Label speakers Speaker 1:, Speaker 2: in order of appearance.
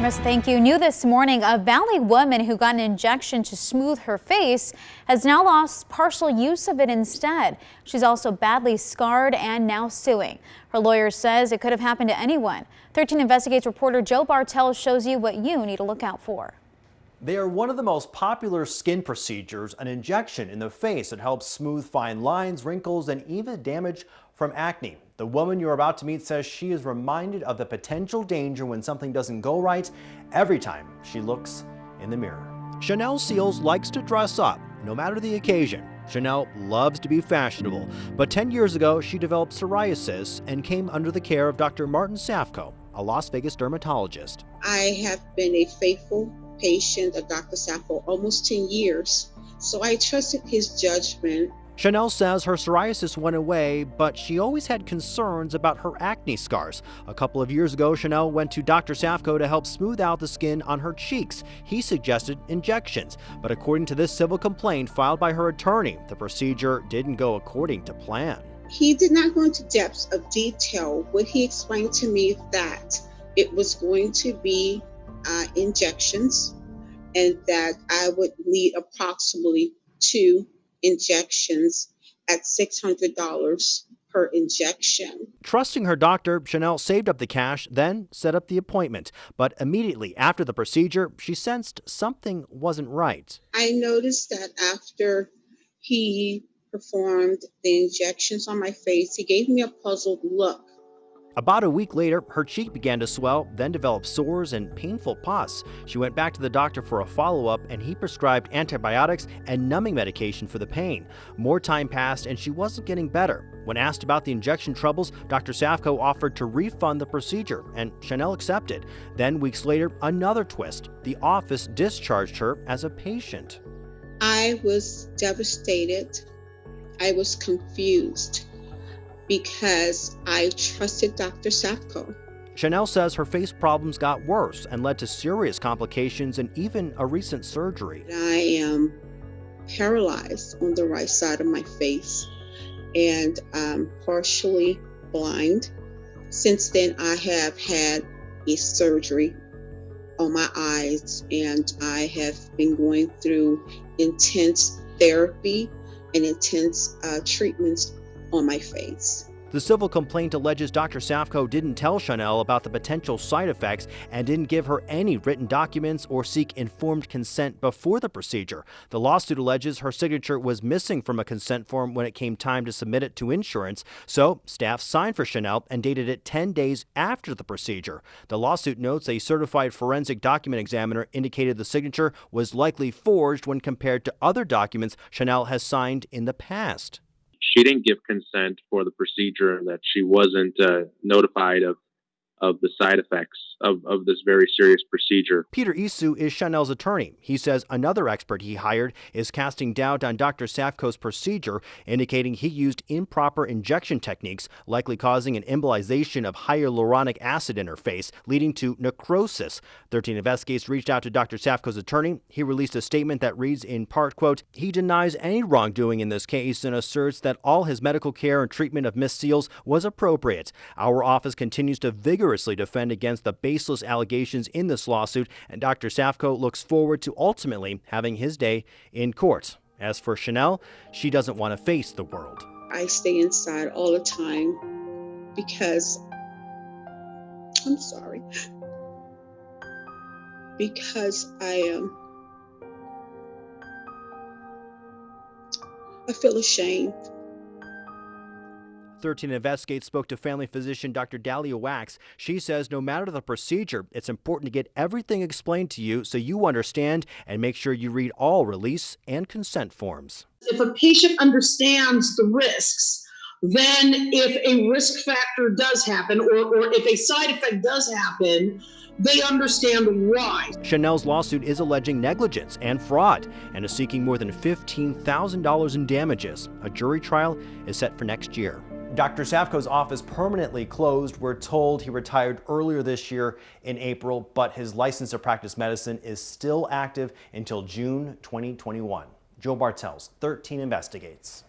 Speaker 1: Miss, thank you. New this morning, a Valley woman who got an injection to smooth her face has now lost partial use of it instead. She's also badly scarred and now suing. Her lawyer says it could have happened to anyone. 13 Investigates reporter Joe Bartels shows you what you need to look out for.
Speaker 2: They are one of the most popular skin procedures, an injection in the face that helps smooth fine lines, wrinkles, and even damage from acne. The woman you're about to meet says she is reminded of the potential danger when something doesn't go right every time she looks in the mirror. Chanel Seals likes to dress up, no matter the occasion. Chanel loves to be fashionable, but 10 years ago she developed psoriasis and came under the care of Dr. Martin Safko, a Las Vegas dermatologist.
Speaker 3: I have been a faithful patient of Dr. Safko almost 10 years, so I trusted his judgment.
Speaker 2: Chanel says her psoriasis went away, but she always had concerns about her acne scars. A couple of years ago, Chanel went to Dr. Safko to help smooth out the skin on her cheeks. He suggested injections, but according to this civil complaint filed by her attorney, the procedure didn't go according to plan.
Speaker 3: He did not go into depths of detail. What he explained to me that it was going to be injections, and that I would need approximately 2 injections at $600 per injection.
Speaker 2: Trusting her doctor, Chanel saved up the cash, then set up the appointment. But immediately after the procedure, she sensed something wasn't right.
Speaker 3: I noticed that after he performed the injections on my face, he gave me a puzzled look.
Speaker 2: About a week later, her cheek began to swell, then developed sores and painful pus. She went back to the doctor for a follow-up, and he prescribed antibiotics and numbing medication for the pain. More time passed, and she wasn't getting better. When asked about the injection troubles, Dr. Safko offered to refund the procedure, and Chanel accepted. Then, weeks later, another twist. The office discharged her as a patient.
Speaker 3: I was devastated. I was confused, because I trusted Dr. Safko.
Speaker 2: Chanel says her face problems got worse and led to serious complications and even a recent surgery.
Speaker 3: I am paralyzed on the right side of my face, and I'm partially blind. Since then, I have had a surgery on my eyes, and I have been going through intense therapy and intense treatments on my face.
Speaker 2: The civil complaint alleges Dr. Safko didn't tell Chanel about the potential side effects and didn't give her any written documents or seek informed consent before the procedure. The lawsuit alleges her signature was missing from a consent form when it came time to submit it to insurance, so staff signed for Chanel and dated it 10 days after the procedure. The lawsuit notes a certified forensic document examiner indicated the signature was likely forged when compared to other documents Chanel has signed in the past.
Speaker 4: She didn't give consent for the procedure, and that she wasn't notified of the side effects of this very serious procedure.
Speaker 2: Peter Isu is Chanel's attorney. He says another expert he hired is casting doubt on Dr. Safko's procedure, indicating he used improper injection techniques, likely causing an embolization of hyaluronic acid in her face, leading to necrosis. 13 Investigates reached out to Dr. Safko's attorney. He released a statement that reads in part, quote, "He denies any wrongdoing in this case and asserts that all his medical care and treatment of Miss Seals was appropriate. Our office continues to vigorously defend against the baseless allegations in this lawsuit, and Dr. Safko looks forward to ultimately having his day in court." As for Chanel, she doesn't want to face the world.
Speaker 3: I stay inside all the time because I feel ashamed.
Speaker 2: 13 Investigates spoke to family physician Dr. DALIAH WACHS. She says no matter the procedure, it's important to get everything explained to you so you understand, and make sure you read all release and consent forms.
Speaker 5: If a patient understands the risks, then if a risk factor does happen, or if a side effect does happen, they understand why.
Speaker 2: Chanel's lawsuit is alleging negligence and fraud and is seeking more than $15,000 in damages. A jury trial is set for next year. Dr. Safko's office permanently closed. We're told he retired earlier this year in April, but his license to practice medicine is still active until June 2021. Joe Bartels, 13 Investigates.